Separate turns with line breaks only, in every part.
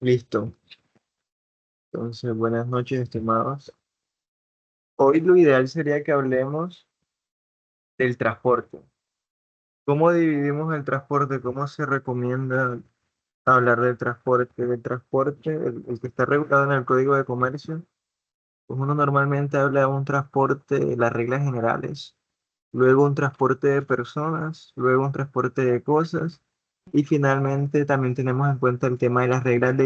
Listo. Entonces, buenas noches, estimados. Hoy lo ideal sería que hablemos del transporte. ¿Cómo dividimos el transporte? ¿Cómo se recomienda hablar del transporte? Del transporte, el que está regulado en el Código de Comercio, pues uno normalmente habla de un transporte, de las reglas generales, luego un transporte de personas, luego un transporte de cosas, y finalmente también tenemos en cuenta el tema de las reglas de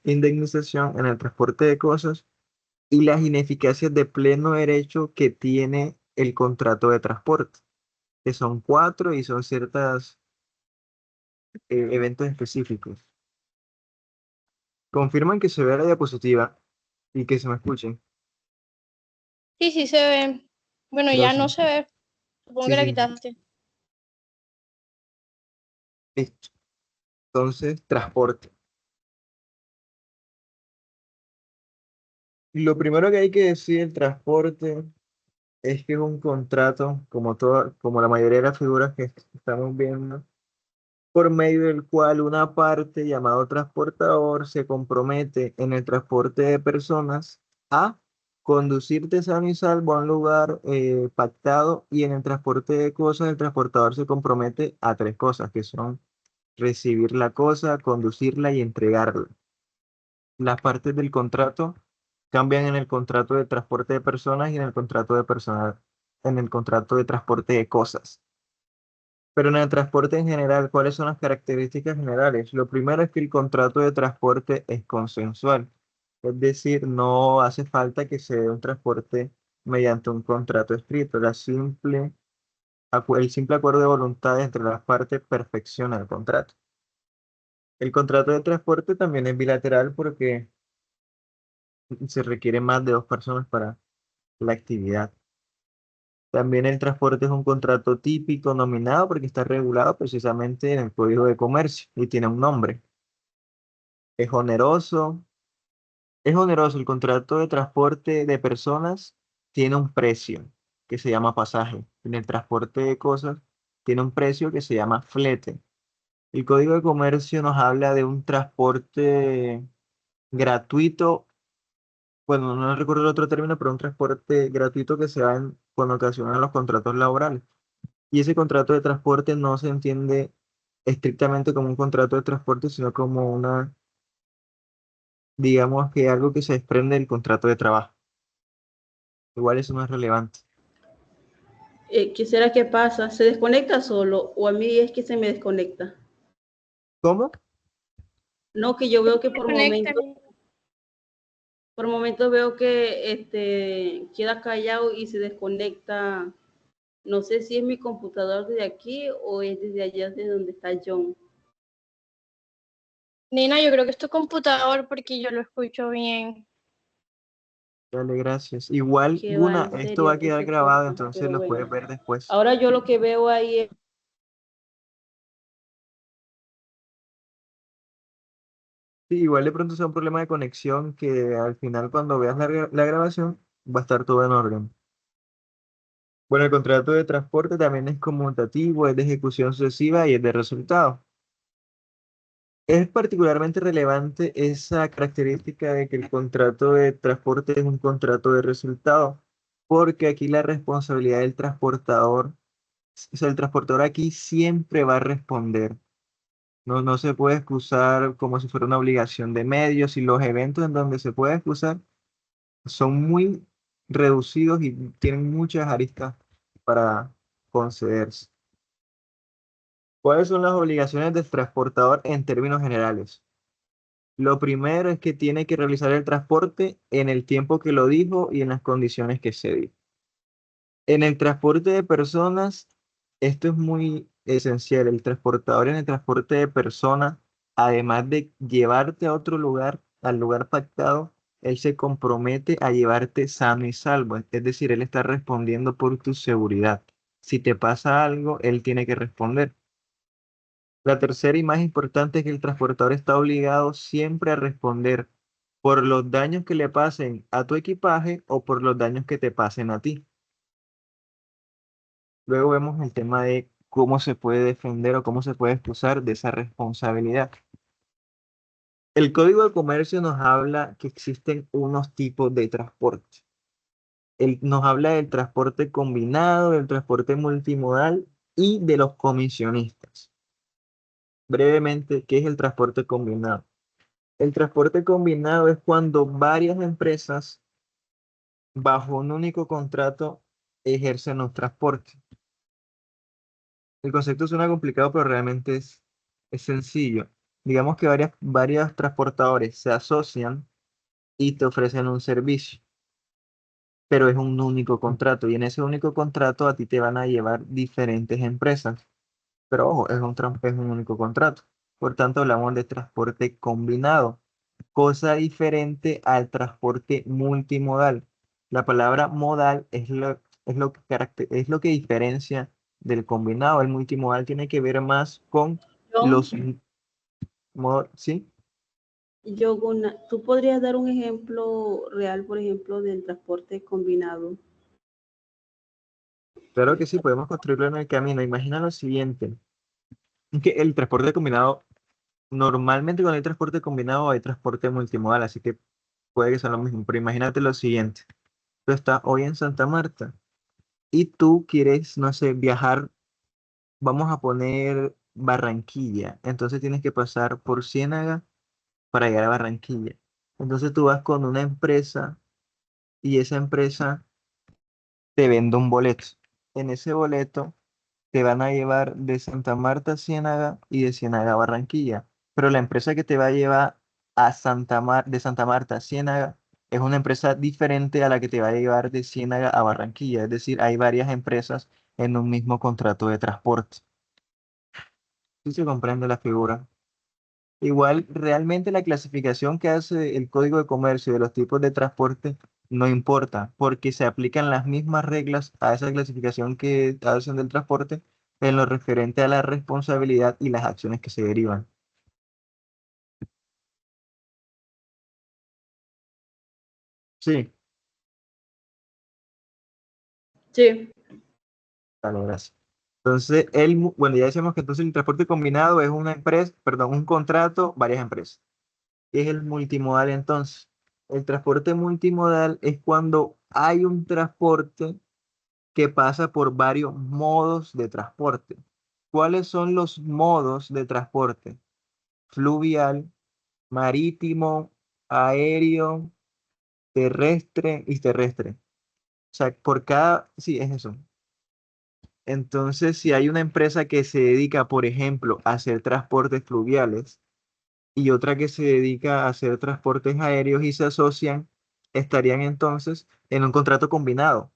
indemnización en el transporte de cosas y las ineficacias de pleno derecho que tiene el contrato de transporte, que son cuatro y son ciertos eventos específicos. Confirman que se vea la diapositiva y que se me escuchen.
Sí, sí se ve. Bueno, ya
Gracias.
no se ve. Supongo
Sí,
que la
sí,
quitaste.
listo. Entonces, transporte. Lo primero que hay que decir del transporte es que es un contrato, como la mayoría de las figuras que estamos viendo, por medio del cual una parte llamado transportador se compromete en el transporte de personas a conducirte sano y salvo a un lugar pactado, y en el transporte de cosas el transportador se compromete a tres cosas que son recibir la cosa, conducirla y entregarla. Las partes del contrato cambian en el contrato de transporte de personas y en el contrato de personal, en el contrato de transporte de cosas. Pero en el transporte en general, ¿cuáles son las características generales? Lo primero es que el contrato de transporte es consensual, es decir, no hace falta que se dé un transporte mediante un contrato escrito. El simple acuerdo de voluntad entre las partes perfecciona el contrato. El contrato de transporte también es bilateral porque se requiere más de dos personas para la actividad. También el transporte es un contrato típico nominado porque está regulado precisamente en el Código de Comercio y tiene un nombre. Es oneroso. Es oneroso. El contrato de transporte de personas tiene un precio que se llama pasaje. En el transporte de cosas tiene un precio que se llama flete. El Código de Comercio nos habla de un transporte gratuito. Bueno, no recuerdo el otro término, pero un transporte gratuito que se da cuando ocasionan los contratos laborales. Y ese contrato de transporte no se entiende estrictamente como un contrato de transporte, sino como digamos que algo que se desprende del contrato de trabajo. Igual eso no es relevante.
¿Qué será que pasa? ¿Se desconecta solo o a mí es que se me desconecta?
¿Cómo?
No, que yo veo que
Desconecta.
por momentos veo que queda callado y se desconecta. No sé si es mi computador desde aquí o es desde allá de donde está John.
Nina, yo creo que es tu computador porque yo lo escucho bien.
Dale, gracias. Igual,
Que va
Guna,
en
esto va
serio
a
que
quedar
se
grabado,
corta,
entonces
pero
lo puedes
bueno.
ver después.
Ahora yo lo que veo ahí es
Sí, igual de pronto sea un problema de conexión que al final cuando veas la grabación va a estar todo en orden. Bueno, el contrato de transporte también es conmutativo, es de ejecución sucesiva y es de resultado. Es particularmente relevante esa característica de que el contrato de transporte es un contrato de resultado, porque aquí la responsabilidad del transportador, o sea, el transportador aquí siempre va a responder. No, no se puede excusar como si fuera una obligación de medios, y los eventos en donde se puede excusar son muy reducidos y tienen muchas aristas para concederse. ¿Cuáles son las obligaciones del transportador en términos generales? Lo primero es que tiene que realizar el transporte en el tiempo que lo dijo y en las condiciones que se dijo. En el transporte de personas, esto es muy esencial. El transportador en el transporte de personas, además de llevarte a otro lugar, al lugar pactado, él se compromete a llevarte sano y salvo. Es decir, él está respondiendo por tu seguridad. Si te pasa algo, él tiene que responder. La tercera y más importante es que el transportador está obligado siempre a responder por los daños que le pasen a tu equipaje o por los daños que te pasen a ti. Luego vemos el tema de cómo se puede defender o cómo se puede excusar de esa responsabilidad. El Código de Comercio nos habla que existen unos tipos de transporte. Nos habla del transporte combinado, del transporte multimodal y de los comisionistas. Brevemente, ¿qué es el transporte combinado? El transporte combinado es cuando varias empresas bajo un único contrato ejercen un transporte. El concepto suena complicado, pero realmente es sencillo. Digamos que varias transportadores se asocian y te ofrecen un servicio, pero es un único contrato y en ese único contrato a ti te van a llevar diferentes empresas. Pero ojo, es un único contrato. Por tanto, hablamos de transporte combinado, cosa diferente al transporte multimodal. La palabra modal es lo que diferencia del combinado. El multimodal tiene que ver más con
John,
los modos, ¿sí?
¿tú podrías dar un ejemplo real, por ejemplo, del transporte combinado?
Claro que sí, podemos construirlo en el camino. Imagina lo siguiente, que el transporte combinado, normalmente cuando hay transporte combinado hay transporte multimodal, así que puede que sea lo mismo, pero imagínate lo siguiente. Tú estás hoy en Santa Marta y tú quieres, no sé, viajar, vamos a poner Barranquilla, entonces tienes que pasar por Ciénaga para llegar a Barranquilla. Entonces tú vas con una empresa y esa empresa te vende un boleto. En ese boleto te van a llevar de Santa Marta a Ciénaga y de Ciénaga a Barranquilla. Pero la empresa que te va a llevar de Santa Marta a Ciénaga es una empresa diferente a la que te va a llevar de Ciénaga a Barranquilla. Es decir, hay varias empresas en un mismo contrato de transporte. ¿Sí se comprende la figura? Igual, realmente la clasificación que hace el Código de Comercio de los tipos de transporte no importa, porque se aplican las mismas reglas a esa clasificación que hacen del transporte en lo referente a la responsabilidad y las acciones que se derivan. Sí,
Sí.
vale, gracias. Entonces, bueno, ya decíamos que entonces el transporte combinado es una empresa, perdón, un contrato, varias empresas. ¿Qué es el multimodal entonces? El transporte multimodal es cuando hay un transporte que pasa por varios modos de transporte. ¿Cuáles son los modos de transporte? Fluvial, marítimo, aéreo, terrestre y terrestre. O sea, sí, es eso. Entonces, si hay una empresa que se dedica, por ejemplo, a hacer transportes fluviales y otra que se dedica a hacer transportes aéreos y se asocian, estarían entonces en un contrato combinado.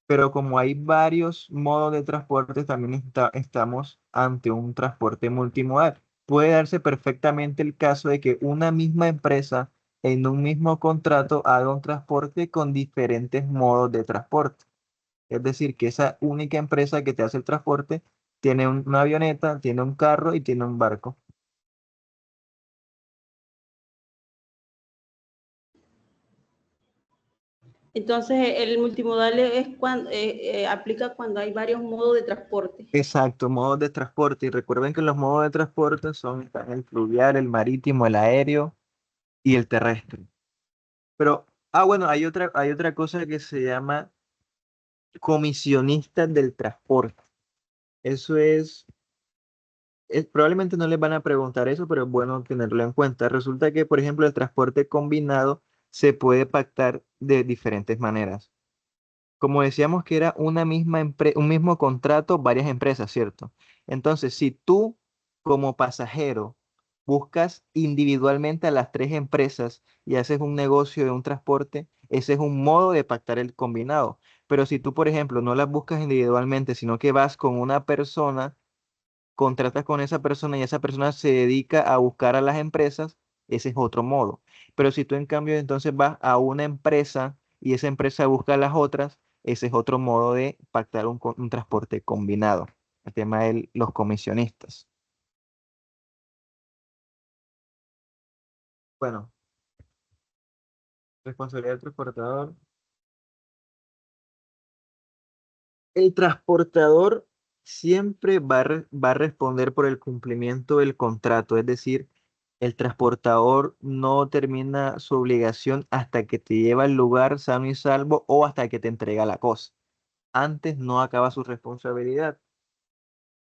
Pero como hay varios modos de transporte, también estamos ante un transporte multimodal. Puede darse perfectamente el caso de que una misma empresa en un mismo contrato haga un transporte con diferentes modos de transporte. Es decir, que esa única empresa que te hace el transporte tiene una avioneta, tiene un carro y tiene un barco.
Entonces, el multimodal es cuando, aplica cuando hay varios modos de transporte.
Exacto, modos de transporte. Y recuerden que los modos de transporte están el fluvial, el marítimo, el aéreo y el terrestre. Pero, bueno, hay otra cosa que se llama comisionistas del transporte. Eso probablemente no les van a preguntar eso, pero es bueno tenerlo en cuenta. Resulta que, por ejemplo, el transporte combinado se puede pactar de diferentes maneras. Como decíamos que era un mismo contrato, varias empresas, ¿cierto? Entonces, si tú como pasajero buscas individualmente a las tres empresas y haces un negocio de un transporte, ese es un modo de pactar el combinado. Pero si tú, por ejemplo, no las buscas individualmente, sino que vas con una persona, contratas con esa persona y esa persona se dedica a buscar a las empresas, ese es otro modo. Pero si tú en cambio entonces vas a una empresa y esa empresa busca a las otras, ese es otro modo de pactar un transporte combinado. El tema de los comisionistas. Bueno, responsabilidad del transportador. El transportador siempre va a responder por el cumplimiento del contrato, es decir, El transportador no termina su obligación hasta que te lleva al lugar sano y salvo o hasta que te entrega la cosa. Antes no acaba su responsabilidad.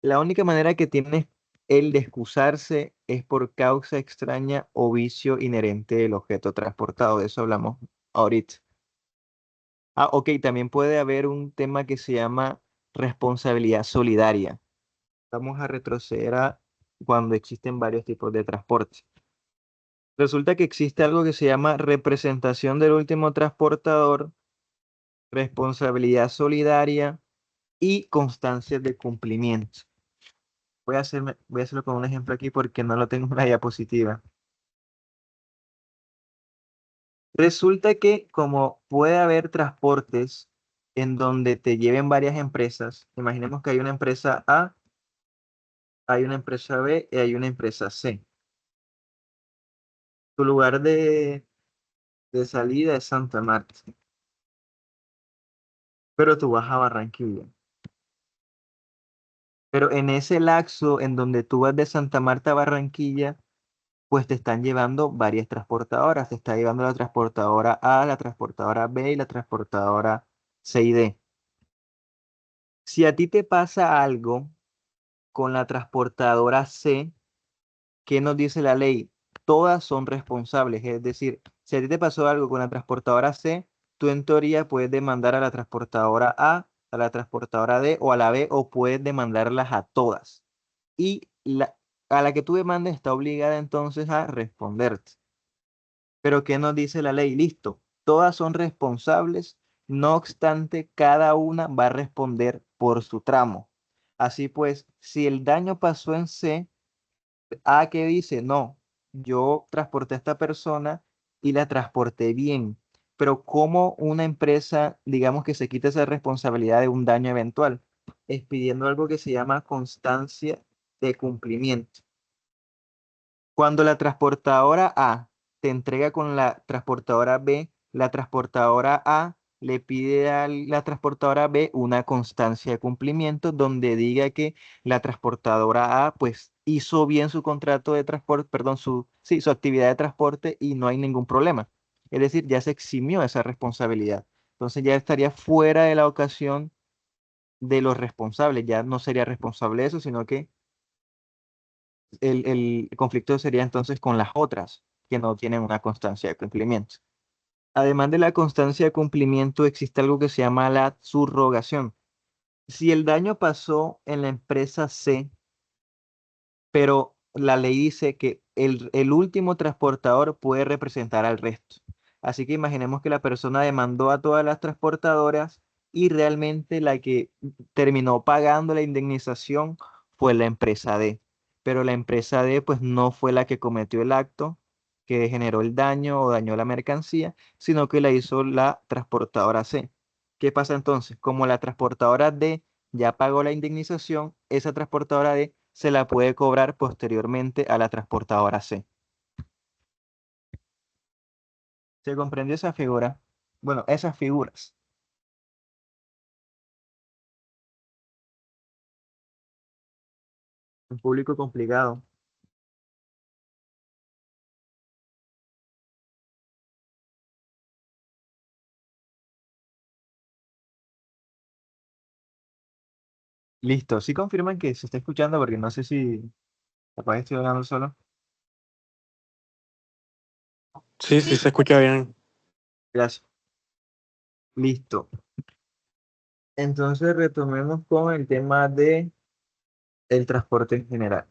La única manera que tiene él de excusarse es por causa extraña o vicio inherente del objeto transportado. De eso hablamos ahorita. Ah, ok, también puede haber un tema que se llama responsabilidad solidaria. Vamos a retroceder a cuando existen varios tipos de transporte. Resulta que existe algo que se llama representación del último transportador, responsabilidad solidaria y constancias de cumplimiento. Voy a hacerlo con un ejemplo aquí porque no lo tengo en una diapositiva. Resulta que como puede haber transportes en donde te lleven varias empresas, imaginemos que hay una empresa A, hay una empresa B y hay una empresa C. Tu lugar de salida es Santa Marta, pero tú vas a Barranquilla. Pero en ese lapso en donde tú vas de Santa Marta a Barranquilla, pues te están llevando varias transportadoras. Te está llevando la transportadora A, la transportadora B y la transportadora C y D. Si a ti te pasa algo con la transportadora C, ¿qué nos dice la ley? Todas son responsables. Es decir, si a ti te pasó algo con la transportadora C, tú en teoría puedes demandar a la transportadora A la transportadora D o a la B o puedes demandarlas a todas. Y a la que tú demandes está obligada entonces a responderte. Pero ¿qué nos dice la ley? Listo, todas son responsables, no obstante, cada una va a responder por su tramo. Así pues, si el daño pasó en C, A que dice, no, yo transporté a esta persona y la transporté bien, pero ¿cómo una empresa, digamos que se quita esa responsabilidad de un daño eventual? Es pidiendo algo que se llama constancia de cumplimiento. Cuando la transportadora A te entrega con la transportadora B, la transportadora A le pide a la transportadora B una constancia de cumplimiento donde diga que la transportadora A pues hizo bien su contrato de transporte, perdón, sí, su actividad de transporte y no hay ningún problema. Es decir, ya se eximió esa responsabilidad. Entonces ya estaría fuera de la ocasión de los responsables, ya no sería responsable eso, sino que el conflicto sería entonces con las otras que no tienen una constancia de cumplimiento. Además de la constancia de cumplimiento, existe algo que se llama la subrogación. Si el daño pasó en la empresa C, pero la ley dice que el último transportador puede representar al resto. Así que imaginemos que la persona demandó a todas las transportadoras y realmente la que terminó pagando la indemnización fue la empresa D. Pero la empresa D pues no fue la que cometió el acto que generó el daño o dañó la mercancía, sino que la hizo la transportadora C. ¿Qué pasa entonces? Como la transportadora D ya pagó la indemnización, esa transportadora D se la puede cobrar posteriormente a la transportadora C. ¿Se comprendió esa figura? Bueno, esas figuras. Un público complicado. Listo. Sí confirman que se está escuchando porque no sé si capaz estoy hablando solo.
Sí, sí
Sí,
se escucha bien.
Gracias. Listo. Entonces retomemos con el tema de el transporte en general.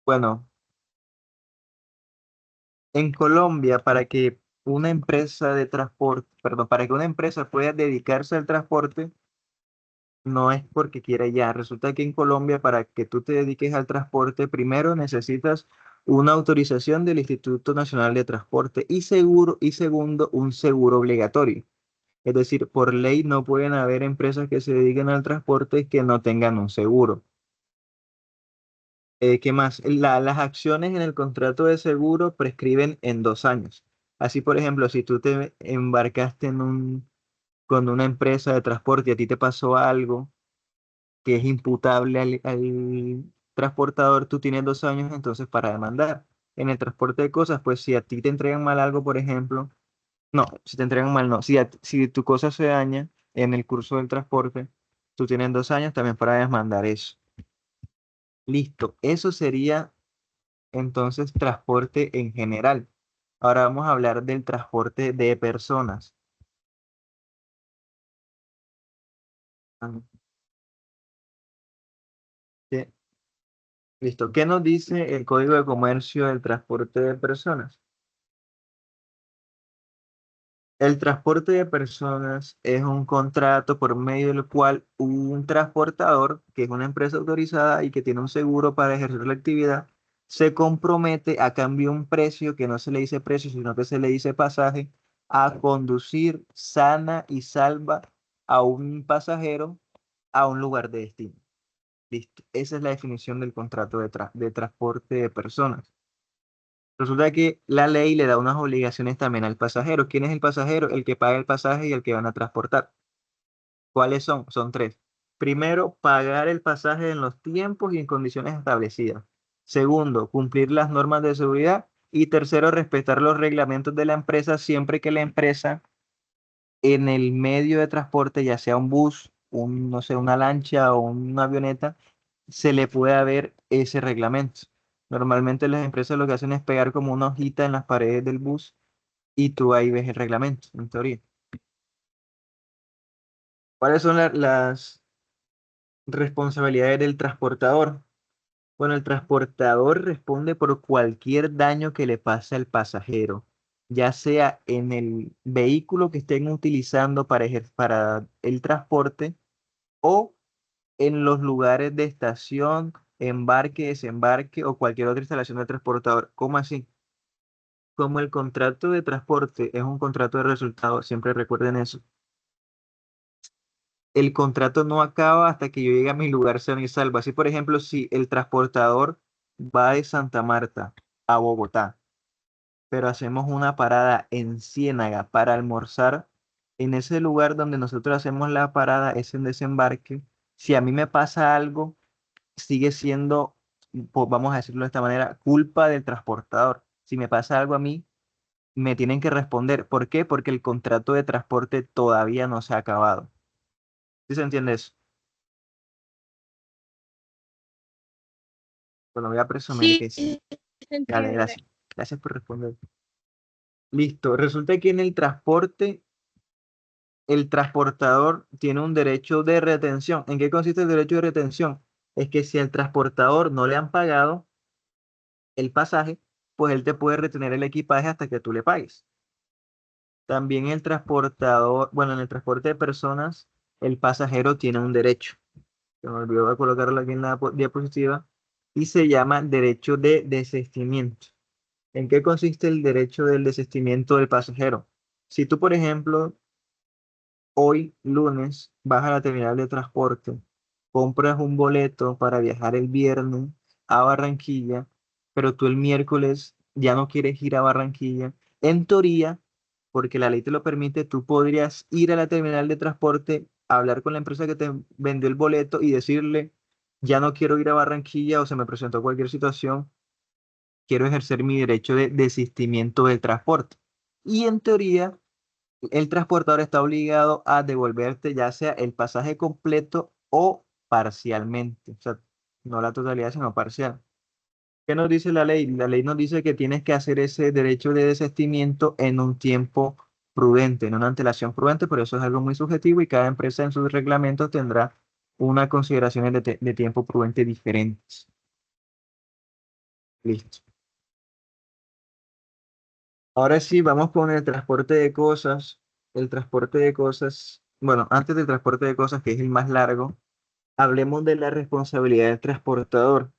Bueno, en Colombia, para que una empresa de transporte, perdón, para que una empresa pueda dedicarse al transporte, no es porque quiera ya. Resulta que en Colombia, para que tú te dediques al transporte, primero necesitas una autorización del Instituto Nacional de Transporte y segundo, un seguro obligatorio. Es decir, por ley no pueden haber empresas que se dediquen al transporte que no tengan un seguro. ¿Qué más? Las acciones en el contrato de seguro prescriben en 2 años. Así, por ejemplo, si tú te embarcaste con una empresa de transporte y a ti te pasó algo que es imputable transportador, tú tienes 2 años entonces para demandar. En el transporte de cosas, pues si a ti te entregan mal algo, por ejemplo, no, si te entregan mal, no, si tu cosa se daña en el curso del transporte, tú tienes 2 años también para demandar eso. Listo, eso sería entonces transporte en general. Ahora vamos a hablar del transporte de personas. Ah, ¿qué? Listo. ¿Qué nos dice el Código de Comercio del transporte de personas? El transporte de personas es un contrato por medio del cual un transportador, que es una empresa autorizada y que tiene un seguro para ejercer la actividad, se compromete a cambio de un precio que no se le dice precio, sino que se le dice pasaje, a conducir sana y salva a un pasajero a un lugar de destino. Listo. Esa es la definición del contrato de transporte de personas. Resulta que la ley le da unas obligaciones también al pasajero. ¿Quién es el pasajero? El que paga el pasaje y el que van a transportar. ¿Cuáles son? Son tres. Primero, pagar el pasaje en los tiempos y en condiciones establecidas. Segundo, cumplir las normas de seguridad. Y tercero, respetar los reglamentos de la empresa siempre que la empresa en el medio de transporte, ya sea un bus, no sé, una lancha o una avioneta, se le puede ver ese reglamento. Normalmente las empresas lo que hacen es pegar como una hojita en las paredes del bus y tú ahí ves el reglamento, en teoría. ¿Cuáles son las responsabilidades del transportador? Bueno, el transportador responde por cualquier daño que le pase al pasajero, ya sea en el vehículo que estén utilizando para el transporte o en los lugares de estación, embarque, desembarque o cualquier otra instalación de transportador. ¿Cómo así? Como el contrato de transporte es un contrato de resultado, siempre recuerden eso. El contrato no acaba hasta que yo llegue a mi lugar sano y salvo. Así, por ejemplo, si el transportador va de Santa Marta a Bogotá, pero hacemos una parada en Ciénaga para almorzar, en ese lugar donde nosotros hacemos la parada, es en desembarque. Si a mí me pasa algo, sigue siendo, pues, vamos a decirlo de esta manera, culpa del transportador. Si me pasa algo a mí, me tienen que responder. ¿Por qué? Porque el contrato de transporte todavía no se ha acabado. ¿Sí se entiende eso? Bueno, voy a presumir que
Sí,
sí.
sí, se
Dale,
entiende.
gracias. Gracias por responder. Listo. Resulta que en el transporte, el transportador tiene un derecho de retención. ¿En qué consiste el derecho de retención? Es que si al transportador no le han pagado el pasaje, pues él te puede retener el equipaje hasta que tú le pagues. También el transportador, bueno, en el transporte de personas, el pasajero tiene un derecho. Se me olvidó de colocarlo aquí en la diapositiva, y se llama derecho de desistimiento. ¿En qué consiste el derecho del desistimiento del pasajero? Si tú, por ejemplo, hoy lunes vas a la terminal de transporte, compras un boleto para viajar el viernes a Barranquilla, pero tú el miércoles ya no quieres ir a Barranquilla, en teoría, porque la ley te lo permite, tú podrías ir a la terminal de transporte, hablar con la empresa que te vendió el boleto y decirle, ya no quiero ir a Barranquilla o se me presentó cualquier situación, quiero ejercer mi derecho de desistimiento del transporte. Y en teoría, el transportador está obligado a devolverte ya sea el pasaje completo o parcialmente, o sea, no la totalidad, sino parcial. ¿Qué nos dice la ley? La ley nos dice que tienes que hacer ese derecho de desistimiento en un tiempo prudente, en una antelación prudente, pero eso es algo muy subjetivo y cada empresa en sus reglamentos tendrá unas consideraciones de tiempo prudente diferentes. Listo. Ahora sí, vamos con el transporte de cosas. El transporte de cosas, bueno, antes del transporte de cosas, que es el más largo, hablemos de la responsabilidad del transportador.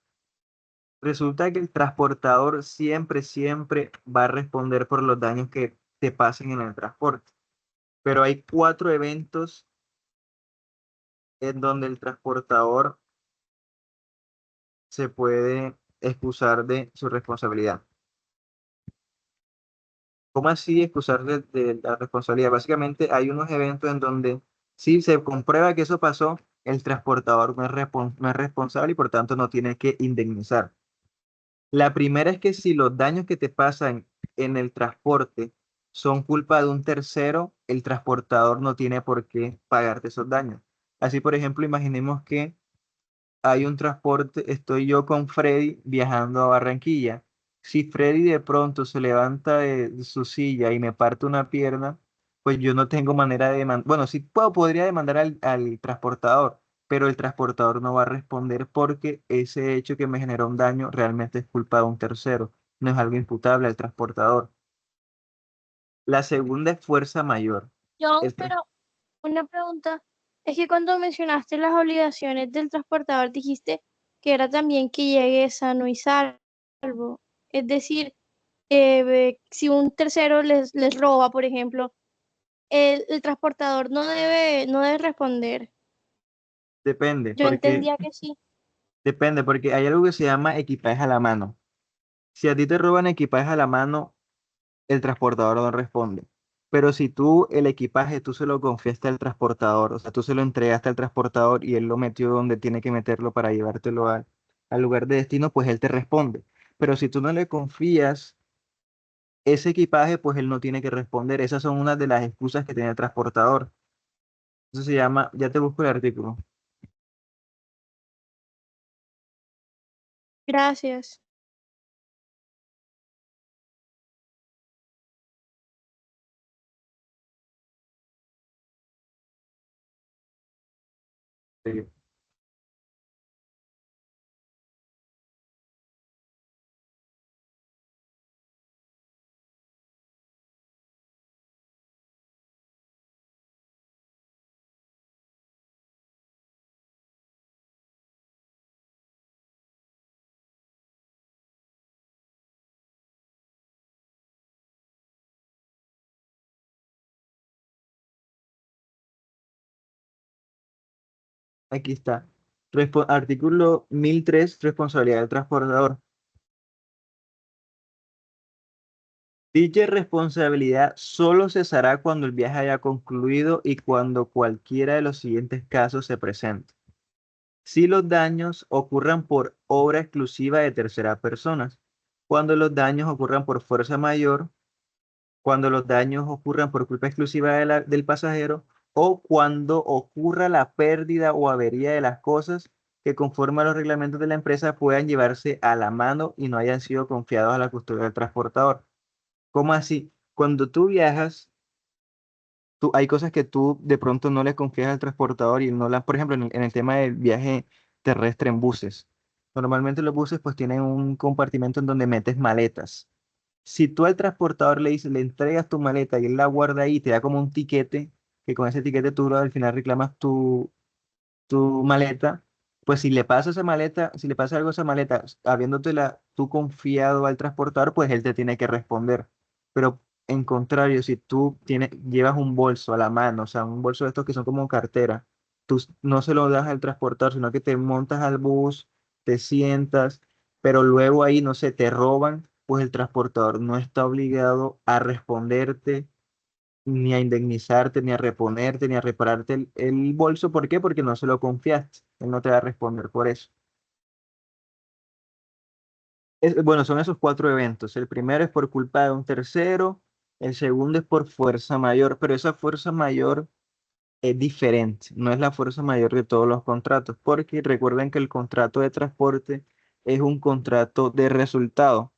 Resulta que el transportador siempre va a responder por los daños que te pasen en el transporte. Pero hay 4 eventos en donde el transportador se puede excusar de su responsabilidad. ¿Cómo así excusar de la responsabilidad? Básicamente hay unos eventos en donde si se comprueba que eso pasó, el transportador no es responsable y por tanto no tiene que indemnizar. La primera es que si los daños que te pasan en el transporte son culpa de un tercero, el transportador no tiene por qué pagarte esos daños. Así, por ejemplo, imaginemos que hay un transporte, estoy yo con Freddy viajando a Barranquilla. Si Freddy de pronto se levanta de su silla y me parte una pierna, pues yo no tengo manera de demandar. Bueno, sí podría demandar al transportador, pero el transportador no va a responder porque ese hecho que me generó un daño realmente es culpa de un tercero, no es algo imputable al transportador. La segunda es fuerza mayor.
John,
El tra-
pero una pregunta. Es que cuando mencionaste las obligaciones del transportador, dijiste que era también que llegue sano y salvo. Es decir, si un tercero les roba, por ejemplo, el transportador no debe responder.
Depende,
Yo
porque
entendía que sí.
depende, porque hay algo que se llama equipaje a la mano. Si a ti te roban equipaje a la mano, el transportador no responde. Pero si tú el equipaje, tú se lo confiaste al transportador, o sea, tú se lo entregaste al transportador y él lo metió donde tiene que meterlo para llevártelo al lugar de destino, pues él te responde. Pero si tú no le confías ese equipaje, pues él no tiene que responder. Esas son unas de las excusas que tiene el transportador. Eso se llama, ya te busco el artículo.
Gracias.
Aquí está. Artículo 1003, responsabilidad del transportador. Dicha responsabilidad solo cesará cuando el viaje haya concluido y cuando cualquiera de los siguientes casos se presente. Si los daños ocurran por obra exclusiva de terceras personas, cuando los daños ocurran por fuerza mayor, cuando los daños ocurran por culpa exclusiva del pasajero o cuando ocurra la pérdida o avería de las cosas que conforme a los reglamentos de la empresa puedan llevarse a la mano y no hayan sido confiados a la custodia del transportador. ¿Cómo así? Cuando tú viajas, hay cosas que tú de pronto no le confías al transportador y no las, por ejemplo, en el tema del viaje terrestre en buses. Normalmente los buses pues tienen un compartimento en donde metes maletas. Si tú al transportador le dices, le entregas tu maleta y él la guarda ahí y te da como un tiquete, que con ese tiquete tú al final reclamas tu maleta, pues si le pasa esa maleta, si le pasa algo a esa maleta, habiéndotela tú confiado al transportador, pues él te tiene que responder. Pero en contrario, si tú llevas un bolso a la mano, o sea, un bolso de estos que son como cartera, tú no se lo das al transportador, sino que te montas al bus, te sientas, pero luego ahí, no sé, te roban, pues el transportador no está obligado a responderte ni a indemnizarte, ni a reponerte, ni a repararte el bolso. ¿Por qué? Porque no se lo confiaste. Él no te va a responder por eso. Bueno, son esos cuatro eventos. El primero es por culpa de un tercero, el segundo es por fuerza mayor, pero esa fuerza mayor es diferente, no es la fuerza mayor de todos los contratos, porque recuerden que el contrato de transporte es un contrato de resultado.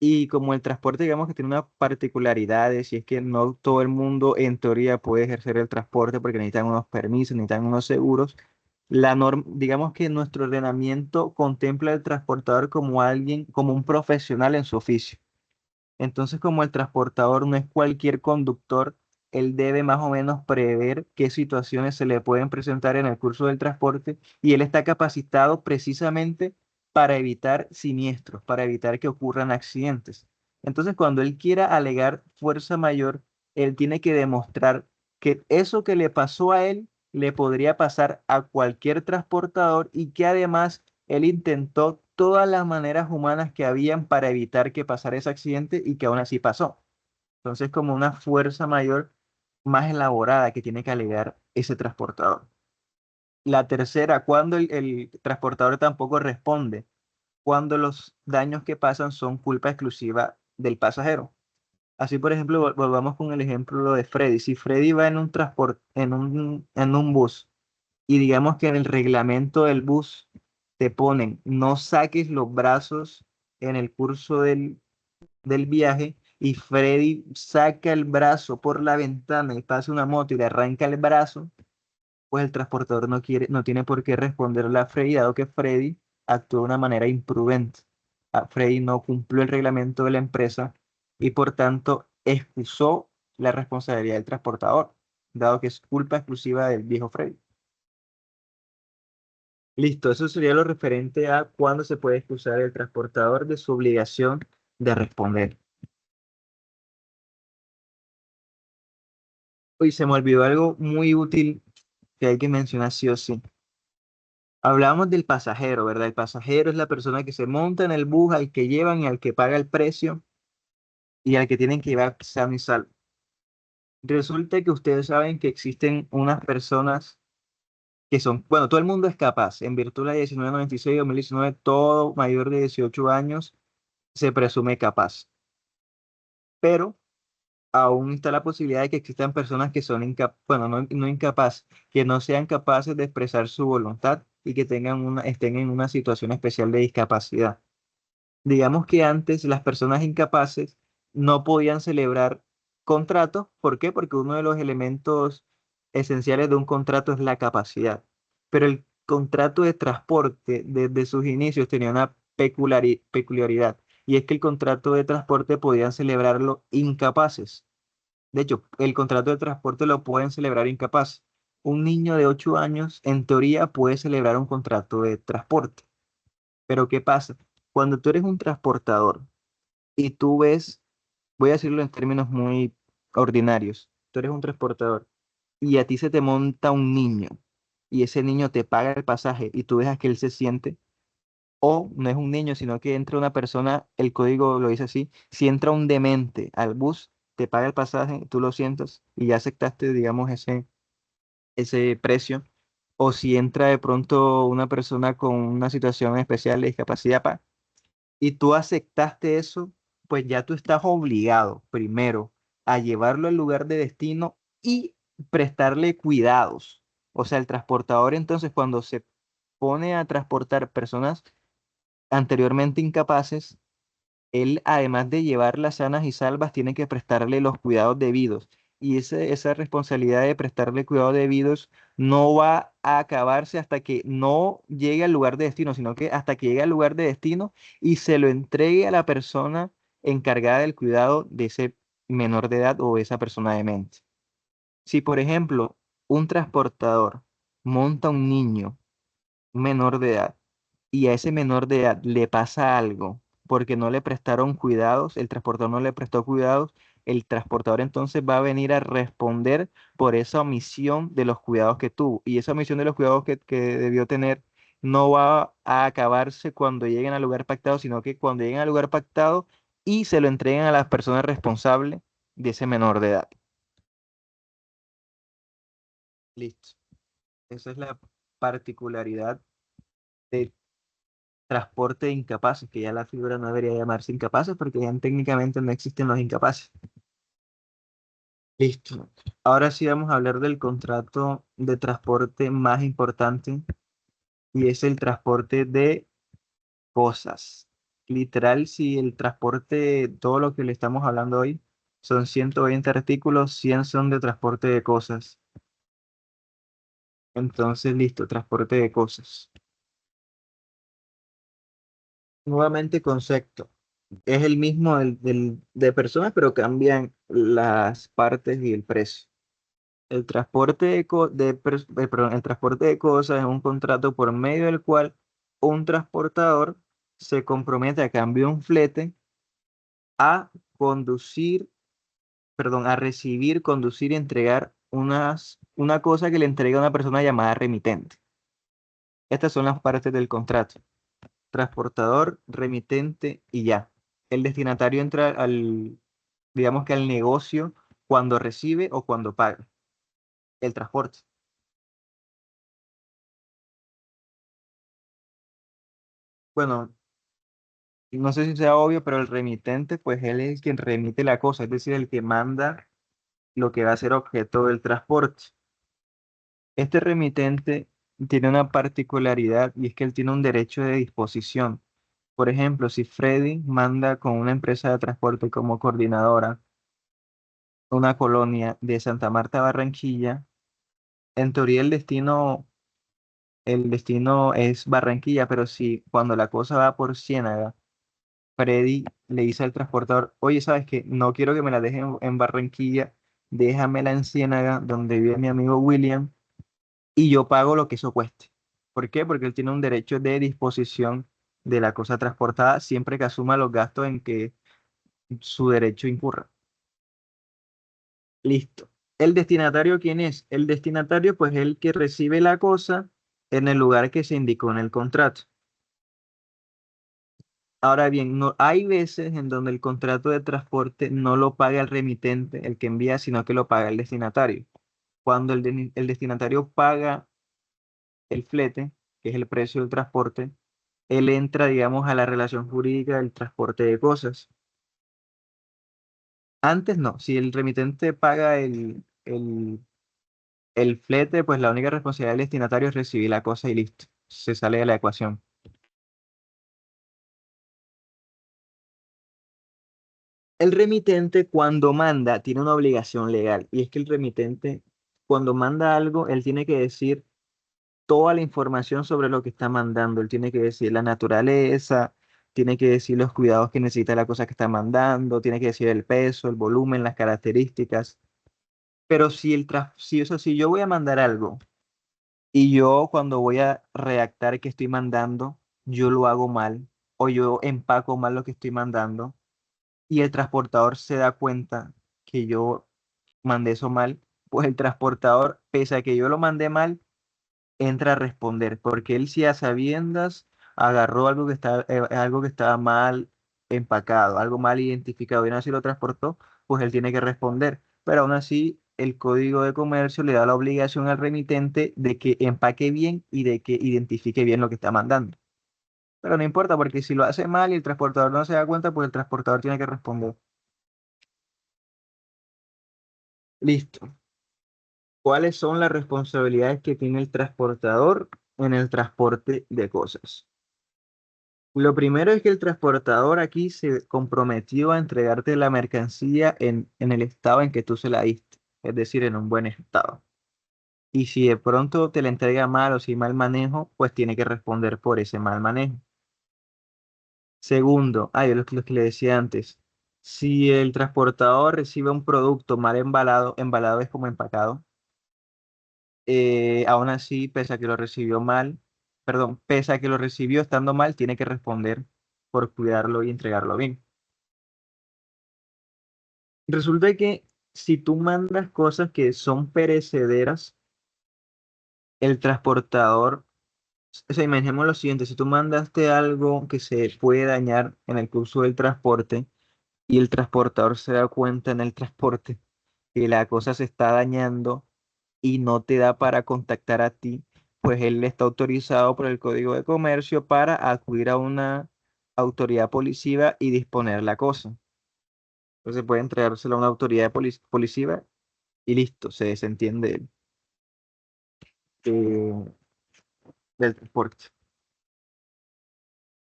Y como el transporte, digamos que tiene unas particularidades, y es que no todo el mundo en teoría puede ejercer el transporte porque necesitan unos permisos, necesitan unos seguros. La norma, digamos que nuestro ordenamiento contempla al transportador como alguien, como un profesional en su oficio. Entonces, como el transportador no es cualquier conductor, él debe más o menos prever qué situaciones se le pueden presentar en el curso del transporte y él está capacitado precisamente para evitar siniestros, para evitar que ocurran accidentes. Entonces, cuando él quiera alegar fuerza mayor, él tiene que demostrar que eso que le pasó a él le podría pasar a cualquier transportador y que además él intentó todas las maneras humanas que habían para evitar que pasara ese accidente y que aún así pasó. Entonces, como una fuerza mayor más elaborada que tiene que alegar ese transportador. La tercera, cuando el transportador tampoco responde, cuando los daños que pasan son culpa exclusiva del pasajero. Así, por ejemplo, volvamos con el ejemplo de Freddy. Si Freddy va en un transporte, en un bus, y digamos que en el reglamento del bus te ponen no saques los brazos en el curso del viaje, y Freddy saca el brazo por la ventana y pasa una moto y le arranca el brazo, pues el transportador no tiene por qué responderle a Freddy, dado que Freddy actuó de una manera imprudente. Freddy no cumplió el reglamento de la empresa y por tanto excusó la responsabilidad del transportador, dado que es culpa exclusiva del viejo Freddy. Listo, eso sería lo referente a cuándo se puede excusar el transportador de su obligación de responder. Uy, se me olvidó algo muy útil que hay que mencionar sí o sí. Hablábamos del pasajero, ¿verdad? El pasajero es la persona que se monta en el bus, al que llevan y al que paga el precio y al que tienen que llevar sano y salvo. Resulta que ustedes saben que existen unas personas que son, bueno, todo el mundo es capaz. En virtud de la 1996 2019, todo mayor de 18 años se presume capaz. Pero aún está la posibilidad de que existan personas que son bueno, no incapaces, que no sean capaces de expresar su voluntad y que estén en una situación especial de discapacidad. Digamos que antes las personas incapaces no podían celebrar contratos. ¿Por qué? Porque uno de los elementos esenciales de un contrato es la capacidad. Pero el contrato de transporte desde sus inicios tenía una peculiaridad, y es que el contrato de transporte podían celebrarlo incapaces. De hecho, el contrato de transporte lo pueden celebrar incapaces. Un niño de 8 años, en teoría, puede celebrar un contrato de transporte. Pero ¿qué pasa? Cuando tú eres un transportador y tú ves, voy a decirlo en términos muy ordinarios, tú eres un transportador y a ti se te monta un niño y ese niño te paga el pasaje y tú dejas que él se siente, o no es un niño, sino que entra una persona, el código lo dice así, si entra un demente al bus, te paga el pasaje, tú lo sientas y ya aceptaste, digamos, ese precio. O si entra de pronto una persona con una situación especial de discapacidad, y tú aceptaste eso, pues ya tú estás obligado primero a llevarlo al lugar de destino y prestarle cuidados. O sea, el transportador entonces cuando se pone a transportar personas anteriormente incapaces, él, además de llevarlas sanas y salvas, tiene que prestarle los cuidados debidos. Y esa responsabilidad de prestarle cuidados debidos no va a acabarse hasta que no llegue al lugar de destino, sino que hasta que llegue al lugar de destino y se lo entregue a la persona encargada del cuidado de ese menor de edad o esa persona demente. Si, por ejemplo, un transportador monta un niño menor de edad y a ese menor de edad le pasa algo porque no le prestaron cuidados, el transportador no le prestó cuidados, el transportador entonces va a venir a responder por esa omisión de los cuidados que tuvo. Y esa omisión de los cuidados que debió tener no va a acabarse cuando lleguen al lugar pactado, sino que cuando lleguen al lugar pactado y se lo entreguen a las personas responsables de ese menor de edad. Listo. Esa es la particularidad de transporte de incapaces, que ya la figura no debería llamarse incapaces porque ya técnicamente no existen los incapaces. Listo. Ahora sí vamos a hablar del contrato de transporte más importante, y es el transporte de cosas. Literal, si el transporte, todo lo que le estamos hablando hoy, son 120 artículos, 100 son de transporte de cosas. Entonces, listo, transporte de cosas. Nuevamente concepto. Es el mismo de personas, pero cambian las partes y el precio. El transporte perdón, el transporte de cosas es un contrato por medio del cual un transportador se compromete a cambio de un flete a conducir, perdón, a recibir, conducir y entregar una cosa que le entrega a una persona llamada remitente. Estas son las partes del contrato: transportador, remitente y ya. El destinatario entra digamos que al negocio cuando recibe o cuando paga el transporte. Bueno, no sé si sea obvio, pero el remitente, pues él es quien remite la cosa, es decir, el que manda lo que va a ser objeto del transporte. Este remitente tiene una particularidad y es que él tiene un derecho de disposición. Por ejemplo, si Freddy manda con una empresa de transporte como coordinadora una colonia de Santa Marta a Barranquilla, en teoría el destino es Barranquilla, pero si cuando la cosa va por Ciénaga, Freddy le dice al transportador, oye, ¿sabes qué? No quiero que me la dejen en Barranquilla, déjamela en Ciénaga, donde vive mi amigo William, y yo pago lo que eso cueste. ¿Por qué? Porque él tiene un derecho de disposición de la cosa transportada siempre que asuma los gastos en que su derecho incurra. Listo. ¿El destinatario quién es? El destinatario, pues el que recibe la cosa en el lugar que se indicó en el contrato. Ahora bien, no, hay veces en donde el contrato de transporte no lo paga el remitente, el que envía, sino que lo paga el destinatario. Cuando el destinatario paga el flete, que es el precio del transporte, él entra, digamos, a la relación jurídica del transporte de cosas. Antes no, si el remitente paga el flete, pues la única responsabilidad del destinatario es recibir la cosa y listo, se sale de la ecuación. El remitente cuando manda tiene una obligación legal y es que el remitente cuando manda algo, él tiene que decir toda la información sobre lo que está mandando. Él tiene que decir la naturaleza, tiene que decir los cuidados que necesita la cosa que está mandando, tiene que decir el peso, el volumen, las características. Pero si yo voy a mandar algo y yo cuando voy a redactar que estoy mandando, yo lo hago mal o yo empaco mal lo que estoy mandando y el transportador se da cuenta que yo mandé eso mal, pues el transportador, pese a que yo lo mandé mal, entra a responder, porque él sí a sabiendas agarró algo que estaba mal empacado, algo mal identificado y aún así lo transportó, pues él tiene que responder. Pero aún así, el Código de Comercio le da la obligación al remitente de que empaque bien y de que identifique bien lo que está mandando. Pero no importa, porque si lo hace mal y el transportador no se da cuenta, pues el transportador tiene que responder. Listo. ¿Cuáles son las responsabilidades que tiene el transportador en el transporte de cosas? Lo primero es que el transportador aquí se comprometió a entregarte la mercancía en el estado en que tú se la diste, es decir, en un buen estado. Y si de pronto te la entrega mal o si mal manejo, pues tiene que responder por ese mal manejo. Segundo, lo que le decía antes, si el transportador recibe un producto mal embalado, embalado es como empacado, aún así, pese a que lo recibió mal, perdón, pese a que lo recibió estando mal, tiene que responder por cuidarlo y entregarlo bien. Resulta que si tú mandas cosas que son perecederas, el transportador, o sea, imaginemos lo siguiente, si tú mandaste algo que se puede dañar en el curso del transporte y el transportador se da cuenta en el transporte que la cosa se está dañando y no te da para contactar a ti, pues él está autorizado por el Código de Comercio para acudir a una autoridad policiva y disponer la cosa. Entonces puede entregárselo a una autoridad policiva y listo, se desentiende eh, del transporte.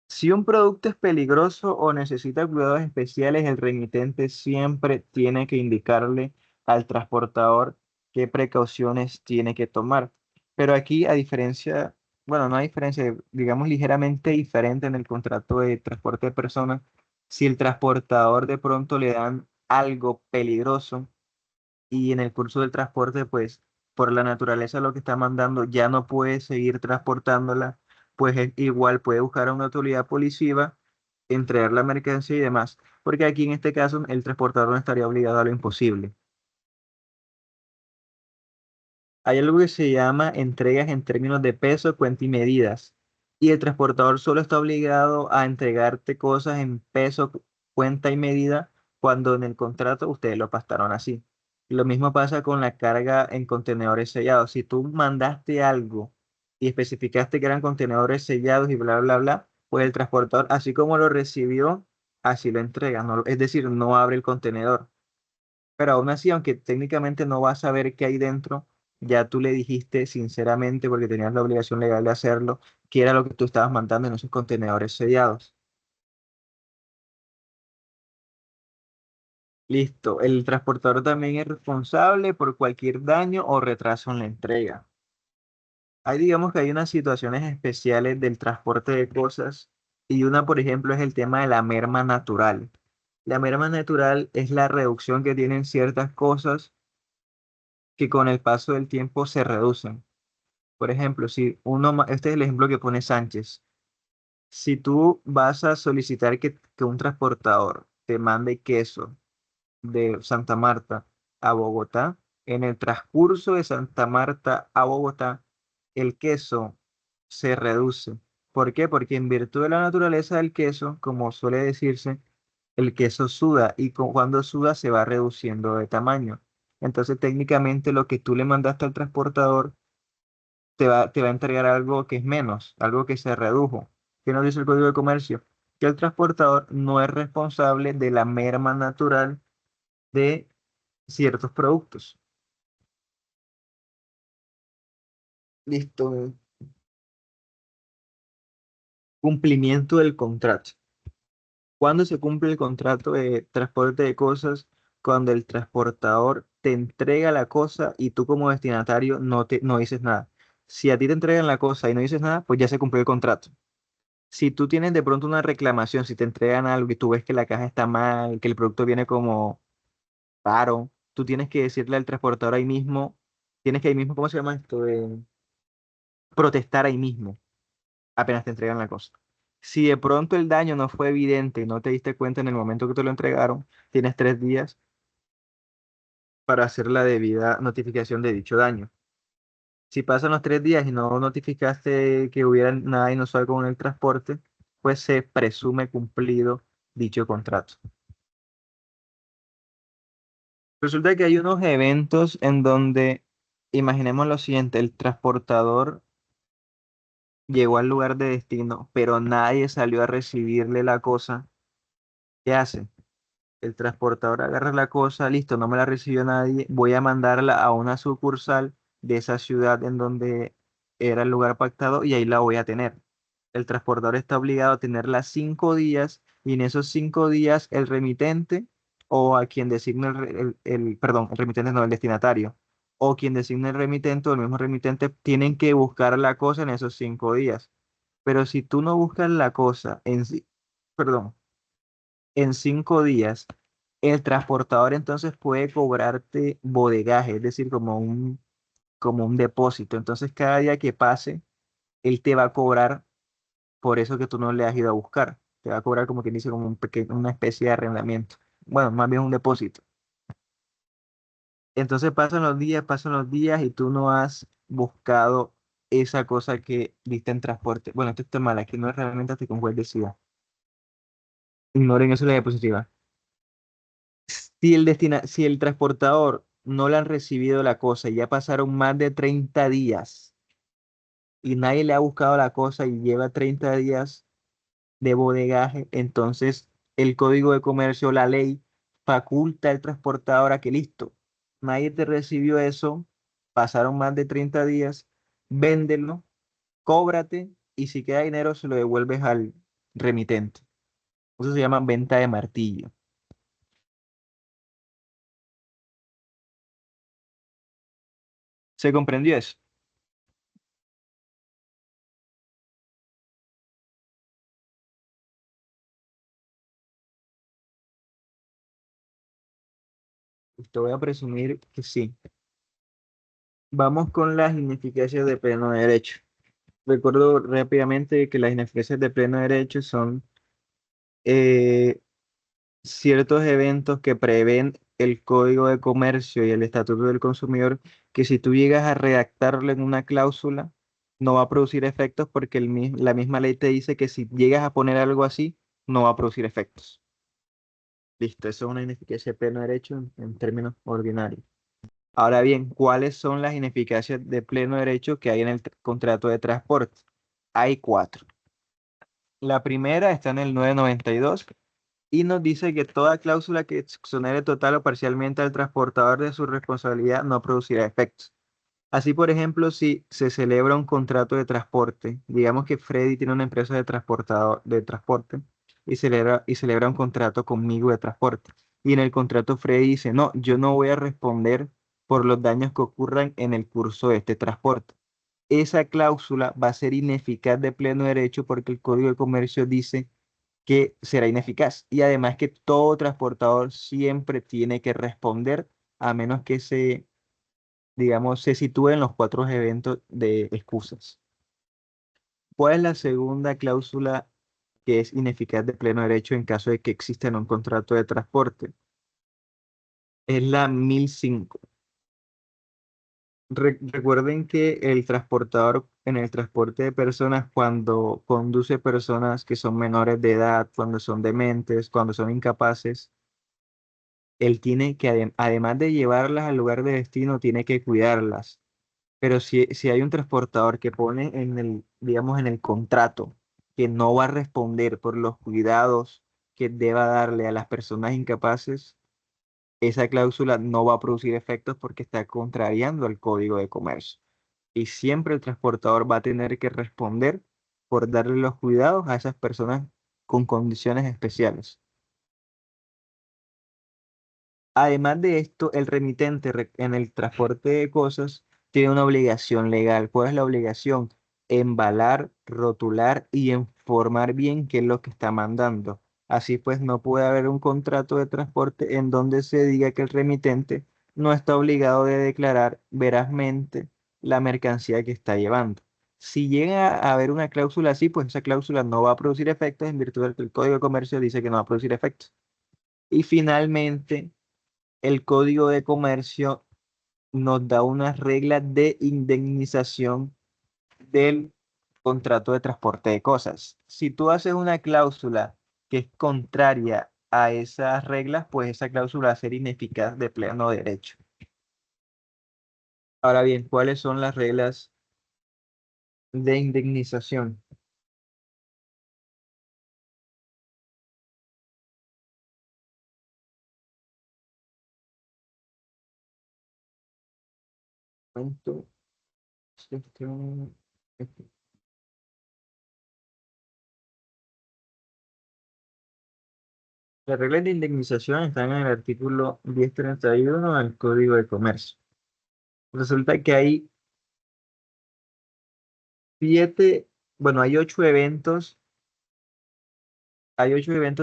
Si un producto es peligroso o necesita cuidados especiales, el remitente siempre tiene que indicarle al transportador qué precauciones tiene que tomar. Pero aquí, a diferencia, bueno, no hay diferencia, digamos ligeramente diferente en el contrato de transporte de personas, si el transportador de pronto le dan algo peligroso, y en el curso del transporte, pues por la naturaleza de lo que está mandando, ya no puede seguir transportándola, pues igual puede buscar a una autoridad policiva, entregar la mercancía y demás, porque aquí en este caso el transportador no estaría obligado a lo imposible. Hay algo que se llama entregas en términos de peso, cuenta y medidas. Y el transportador solo está obligado a entregarte cosas en peso, cuenta y medida cuando en el contrato ustedes lo pactaron así. Lo mismo pasa con la carga en contenedores sellados. Si tú mandaste algo y especificaste que eran contenedores sellados y bla, bla, bla, pues el transportador, así como lo recibió, así lo entrega, es decir, no abre el contenedor. Pero aún así, aunque técnicamente no vas a ver qué hay dentro, ya tú le dijiste sinceramente, porque tenías la obligación legal de hacerlo, qué era lo que tú estabas mandando en esos contenedores sellados. Listo. El transportador también es responsable por cualquier daño o retraso en la entrega. Hay, digamos que hay unas situaciones especiales del transporte de cosas y una, por ejemplo, es el tema de la merma natural. La merma natural es la reducción que tienen ciertas cosas que con el paso del tiempo se reducen. Por ejemplo, si este es el ejemplo que pone Sánchez. Si tú vas a solicitar que un transportador te mande queso de Santa Marta a Bogotá, en el transcurso de Santa Marta a Bogotá, el queso se reduce. ¿Por qué? Porque en virtud de la naturaleza del queso, como suele decirse, el queso suda y cuando suda se va reduciendo de tamaño. Entonces, técnicamente lo que tú le mandaste al transportador te va a entregar algo que es menos, algo que se redujo. ¿Qué nos dice el Código de Comercio? Que el transportador no es responsable de la merma natural de ciertos productos. Listo. Cumplimiento del contrato. ¿Cuándo se cumple el contrato de transporte de cosas? Cuando el transportador te entrega la cosa y tú como destinatario no dices nada. Si a ti te entregan la cosa y no dices nada, pues ya se cumplió el contrato. Si tú tienes de pronto una reclamación, si te entregan algo y tú ves que la caja está mal, que el producto viene como raro, tú tienes que decirle al transportador ahí mismo, tienes que ahí mismo, ¿cómo se llama esto? Protestar ahí mismo, apenas te entregan la cosa. Si de pronto el daño no fue evidente y no te diste cuenta en el momento que te lo entregaron, tienes 3 días para hacer la debida notificación de dicho daño. Si pasan los 3 días y no notificaste que hubiera nada inusual con el transporte, pues se presume cumplido dicho contrato. Resulta que hay unos eventos en donde, imaginemos lo siguiente, el transportador llegó al lugar de destino, pero nadie salió a recibirle la cosa. ¿Qué hace? El transportador agarra la cosa, listo, no me la recibió nadie, voy a mandarla a una sucursal de esa ciudad en donde era el lugar pactado y ahí la voy a tener. El transportador está obligado a tenerla 5 días y en esos 5 días el remitente o a quien designe perdón, el remitente no, el destinatario, o quien designe el remitente o el mismo remitente tienen que buscar la cosa en esos 5 días. Pero si tú no buscas la cosa perdón, en 5 días, el transportador entonces puede cobrarte bodegaje, es decir, como un depósito. Entonces, cada día que pase, él te va a cobrar por eso que tú no le has ido a buscar. Te va a cobrar como quien dice, como una especie de arrendamiento. Bueno, más bien un depósito. Entonces pasan los días y tú no has buscado esa cosa que viste en transporte. Bueno, esto está mal, aquí no es realmente hasta que un juez decida. Ignoren eso de la diapositiva. Si el transportador no le han recibido la cosa y ya pasaron más de 30 días y nadie le ha buscado la cosa y lleva 30 días de bodegaje, entonces el Código de Comercio, la ley, faculta al transportador a que listo, nadie te recibió eso, pasaron más de 30 días, véndelo, cóbrate y si queda dinero se lo devuelves al remitente. Eso se llama venta de martillo. ¿Se comprendió eso? Te voy a presumir que sí. Vamos con las ineficacias de pleno derecho. Recuerdo rápidamente que las ineficacias de pleno derecho son eh, ciertos eventos que prevén el Código de Comercio y el Estatuto del Consumidor, que si tú llegas a redactarlo en una cláusula, no va a producir efectos porque la misma ley te dice que si llegas a poner algo así, no va a producir efectos. Listo, eso es una ineficacia de pleno derecho en términos ordinarios. Ahora bien, ¿cuáles son las ineficacias de pleno derecho que hay en el contrato de transporte? Hay 4. La primera está en el 992 y nos dice que toda cláusula que exonere total o parcialmente al transportador de su responsabilidad no producirá efectos. Así, por ejemplo, si se celebra un contrato de transporte, digamos que Freddy tiene una empresa de transportador de transporte y celebra un contrato conmigo de transporte. Y en el contrato Freddy dice, no, yo no voy a responder por los daños que ocurran en el curso de este transporte. Esa cláusula va a ser ineficaz de pleno derecho porque el Código de Comercio dice que será ineficaz. Y además que todo transportador siempre tiene que responder a menos que digamos, se sitúe en los cuatro eventos de excusas. ¿Cuál es la segunda cláusula que es ineficaz de pleno derecho en caso de que exista en un contrato de transporte? Es la 1005. Recuerden que el transportador en el transporte de personas, cuando conduce personas que son menores de edad, cuando son dementes, cuando son incapaces, él tiene que, además de llevarlas al lugar de destino, tiene que cuidarlas. Pero si hay un transportador que pone digamos, en el contrato que no va a responder por los cuidados que deba darle a las personas incapaces, esa cláusula no va a producir efectos porque está contrariando el Código de Comercio. Y siempre el transportador va a tener que responder por darle los cuidados a esas personas con condiciones especiales. Además de esto, el remitente en el transporte de cosas tiene una obligación legal. ¿Cuál es la obligación? Embalar, rotular y informar bien qué es lo que está mandando. Así pues, no puede haber un contrato de transporte en donde se diga que el remitente no está obligado de declarar verazmente la mercancía que está llevando. Si llega a haber una cláusula así, pues esa cláusula no va a producir efectos en virtud de que el Código de Comercio dice que no va a producir efectos. Y finalmente, el Código de Comercio nos da unas reglas de indemnización del contrato de transporte de cosas. Si tú haces una cláusula que es contraria a esas reglas, pues esa cláusula va a ser ineficaz de pleno derecho. Ahora bien, ¿cuáles son las reglas de indemnización? Momento, sección- Las reglas de indemnización están en el artículo 1031 del Código de Comercio. Resulta que siete, bueno, hay ocho eventos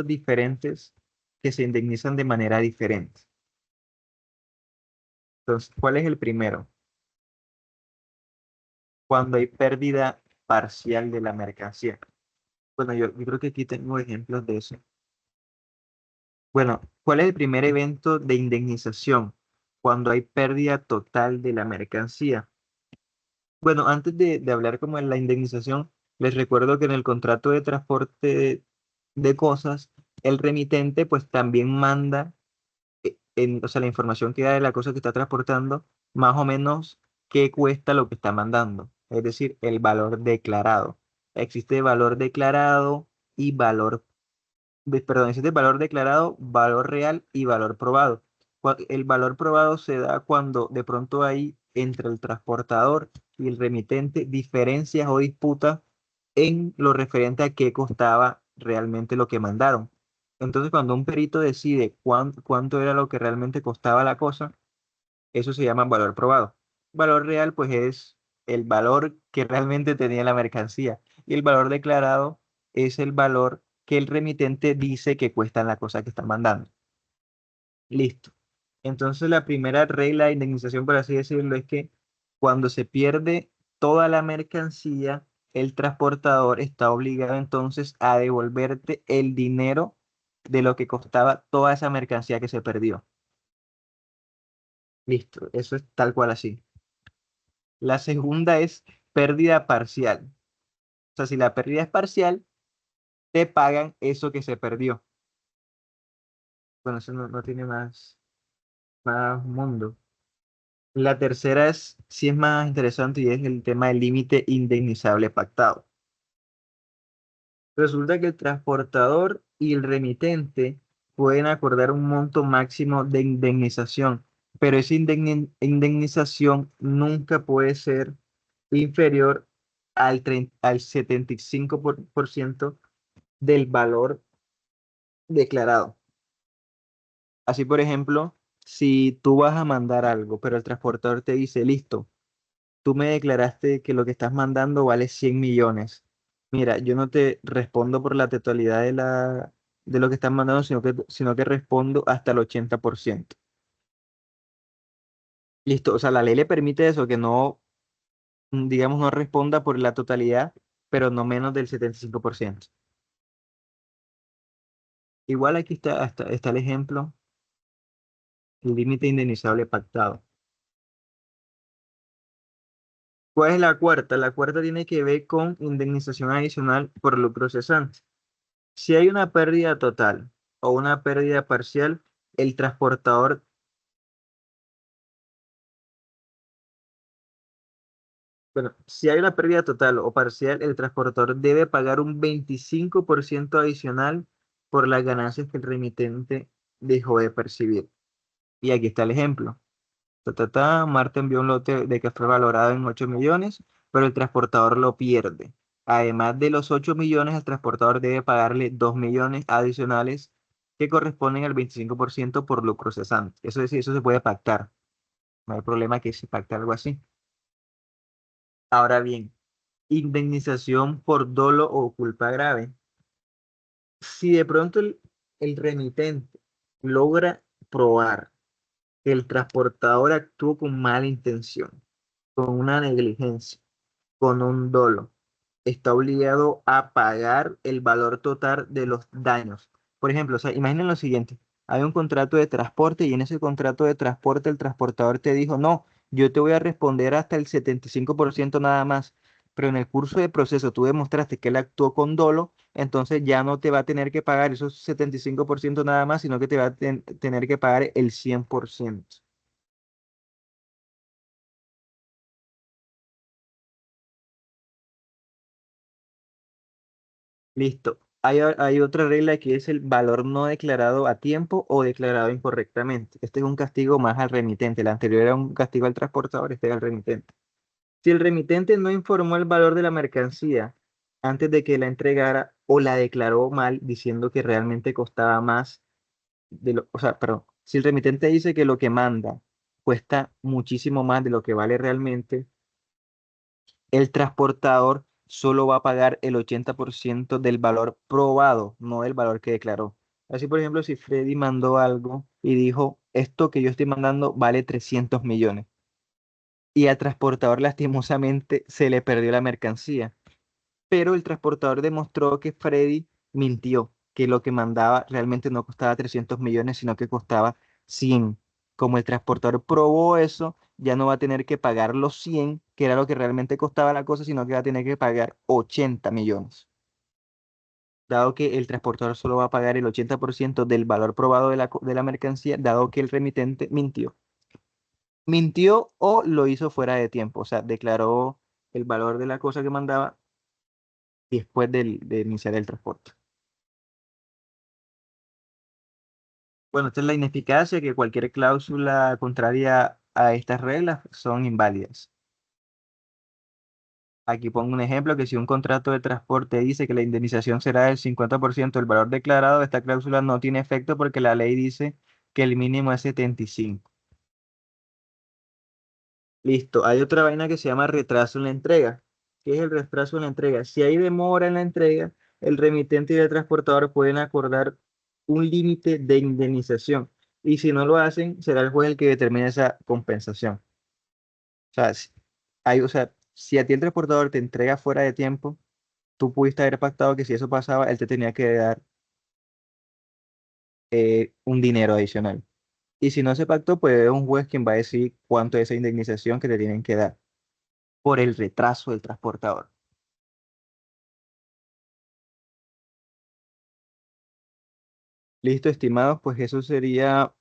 diferentes que se indemnizan de manera diferente. Entonces, ¿cuál es el primero? Cuando hay pérdida parcial de la mercancía. Bueno, yo creo que aquí tengo ejemplos de eso. Bueno, ¿cuál es el primer evento de indemnización? Cuando hay pérdida total de la mercancía. Bueno, antes de hablar como de la indemnización, les recuerdo que en el contrato de transporte de cosas, el remitente pues también manda o sea, la información que da de la cosa que está transportando, más o menos qué cuesta lo que está mandando, es decir, el valor declarado. Existe valor declarado y perdón, existe valor declarado, valor real y valor probado. El valor probado se da cuando de pronto hay entre el transportador y el remitente diferencias o disputas en lo referente a qué costaba realmente lo que mandaron. Entonces, cuando un perito decide cuánto era lo que realmente costaba la cosa, eso se llama valor probado. Valor real, pues, es el valor que realmente tenía la mercancía. Y el valor declarado es el valor que el remitente dice que cuesta la cosa que está mandando. Listo. Entonces, la primera regla de indemnización, por así decirlo, es que cuando se pierde toda la mercancía, el transportador está obligado entonces a devolverte el dinero de lo que costaba toda esa mercancía que se perdió. Listo, eso es tal cual así. La segunda es pérdida parcial. O sea, si la pérdida es parcial, te pagan eso que se perdió. Bueno, eso no tiene más mundo. La tercera sí es más interesante y es el tema del límite indemnizable pactado. Resulta que el transportador y el remitente pueden acordar un monto máximo de indemnización, pero esa indemnización nunca puede ser inferior al 75 por ciento del valor declarado. Así, por ejemplo, si tú vas a mandar algo, pero el transportador te dice, listo, tú me declaraste que lo que estás mandando vale 100 millones. Mira, yo no te respondo por la totalidad de lo que estás mandando, sino que respondo hasta el 80%. Listo, o sea, la ley le permite eso, que no, digamos, no responda por la totalidad, pero no menos del 75%. Igual aquí está el ejemplo, el límite indemnizable pactado. ¿Cuál es la cuarta? La cuarta tiene que ver con indemnización adicional por lucro cesante. Si hay una pérdida total o una pérdida parcial, el transportador, bueno, si hay una pérdida total o parcial, el transportador debe pagar un 25% adicional por las ganancias que el remitente dejó de percibir. Y aquí está el ejemplo. Marta envió un lote de café valorado en 8 millones, pero el transportador lo pierde. Además de los 8 millones, el transportador debe pagarle 2 millones adicionales que corresponden al 25% por lucro cesante. Eso es decir, eso se puede pactar. No hay problema que se pacte algo así. Ahora bien, indemnización por dolo o culpa grave. Si de pronto el remitente logra probar que el transportador actuó con mala intención, con una negligencia, con un dolo, está obligado a pagar el valor total de los daños. Por ejemplo, o sea, imaginen lo siguiente, hay un contrato de transporte y en ese contrato de transporte el transportador te dijo, no, yo te voy a responder hasta el 75% nada más, pero en el curso de proceso tú demostraste que él actuó con dolo, entonces ya no te va a tener que pagar esos 75% nada más, sino que te va a tener que pagar el 100%. Listo. Hay otra regla que es el valor no declarado a tiempo o declarado incorrectamente. Este es un castigo más al remitente. El anterior era un castigo al transportador, este es al remitente. Si el remitente no informó el valor de la mercancía antes de que la entregara o la declaró mal diciendo que realmente costaba más o sea, perdón, si el remitente dice que lo que manda cuesta muchísimo más de lo que vale realmente, el transportador solo va a pagar el 80% del valor probado, no del valor que declaró. Así, por ejemplo, si Freddy mandó algo y dijo, esto que yo estoy mandando vale 300 millones, y al transportador lastimosamente se le perdió la mercancía, pero el transportador demostró que Freddy mintió, que lo que mandaba realmente no costaba 300 millones, sino que costaba 100. Como el transportador probó eso, ya no va a tener que pagar los 100, que era lo que realmente costaba la cosa, sino que va a tener que pagar 80 millones. Dado que el transportador solo va a pagar el 80% del valor probado de la mercancía, dado que el remitente mintió. Mintió o lo hizo fuera de tiempo, o sea, declaró el valor de la cosa que mandaba después de iniciar el transporte. Bueno, esta es la ineficacia, que cualquier cláusula contraria a estas reglas son inválidas. Aquí pongo un ejemplo, que si un contrato de transporte dice que la indemnización será del 50% del valor declarado, esta cláusula no tiene efecto porque la ley dice que el mínimo es 75. Listo, hay otra vaina que se llama retraso en la entrega. ¿Qué es el retraso en la entrega? Si hay demora en la entrega, el remitente y el transportador pueden acordar un límite de indemnización. Y si no lo hacen, será el juez el que determine esa compensación. O sea, si a ti el transportador te entrega fuera de tiempo, tú pudiste haber pactado que si eso pasaba, él te tenía que dar un dinero adicional. Y si no se pactó, pues es un juez quien va a decir cuánto es esa indemnización que te tienen que dar por el retraso del transportador. Listo, estimados, pues eso sería,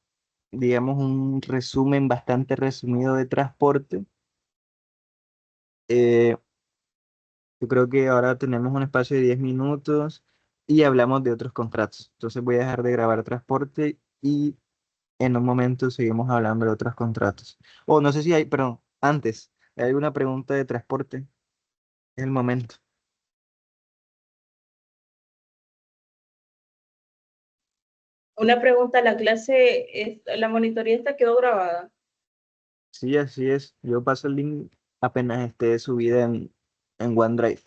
digamos, un resumen bastante resumido de transporte. Eh, Yo creo que ahora tenemos un espacio de 10 minutos y hablamos de otros contratos. Entonces voy a dejar de grabar transporte y en un momento seguimos hablando de otros contratos. O no sé si hay, perdón, antes, ¿hay alguna pregunta de transporte? Es el momento.
Una pregunta, la clase, la monitoría esta quedó grabada.
Sí, así es. Yo paso el link apenas esté subida en OneDrive.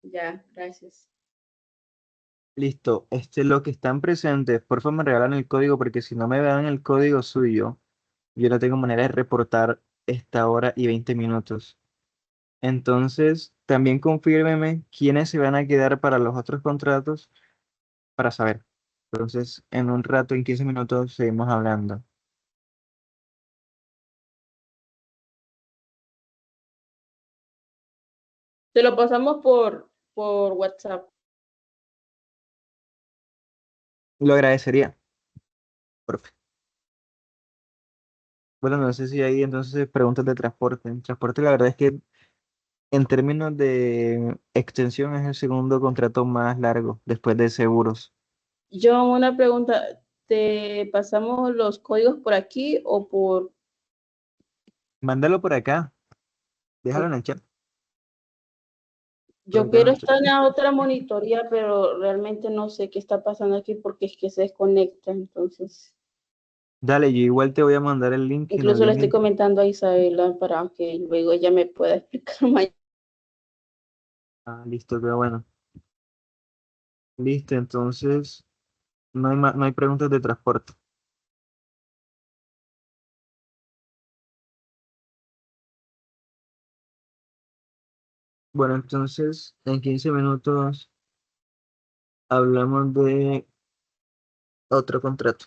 Ya, gracias.
Listo. Los que están presentes, por favor me regalan el código porque si no me dan el código suyo, yo no tengo manera de reportar esta hora y 20 minutos. Entonces, también confírmeme quiénes se van a quedar para los otros contratos para saber. Entonces, en un rato, en 15 minutos, seguimos hablando.
Te lo pasamos por WhatsApp.
Lo agradecería. Profe. Bueno, no sé si hay entonces preguntas de transporte. En transporte, la verdad es que en términos de extensión es el segundo contrato más largo después de seguros.
Yo una pregunta, ¿te pasamos los códigos por aquí o por...
Mándalo por acá. Déjalo en el chat.
Yo
Pregúntalo
quiero
en el chat.
estar en la otra monitoría, pero realmente no sé qué está pasando aquí porque es que se desconecta, entonces.
Dale, yo igual te voy a mandar el link en el
Incluso le estoy
link.
comentando a Isabela para que luego ella me pueda explicar mañana.
Ah, listo, qué bueno. Listo, entonces no hay preguntas de transporte. Bueno, entonces en 15 minutos hablamos de otro contrato.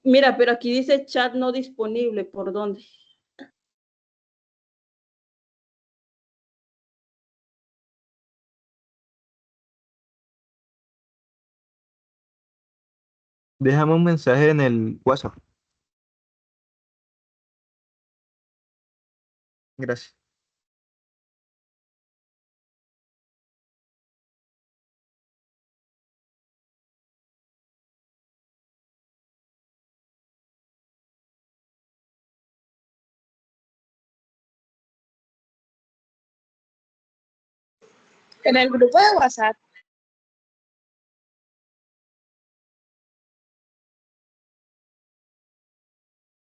Mira, pero aquí dice chat no disponible. ¿Por dónde?
Déjame un mensaje en el WhatsApp. Gracias.
En el grupo de WhatsApp.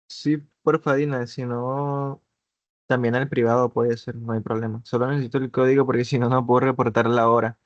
Sí, porfa, Dina, si no, también al privado puede ser, no hay problema. Solo necesito el código porque si no, no puedo reportar la hora.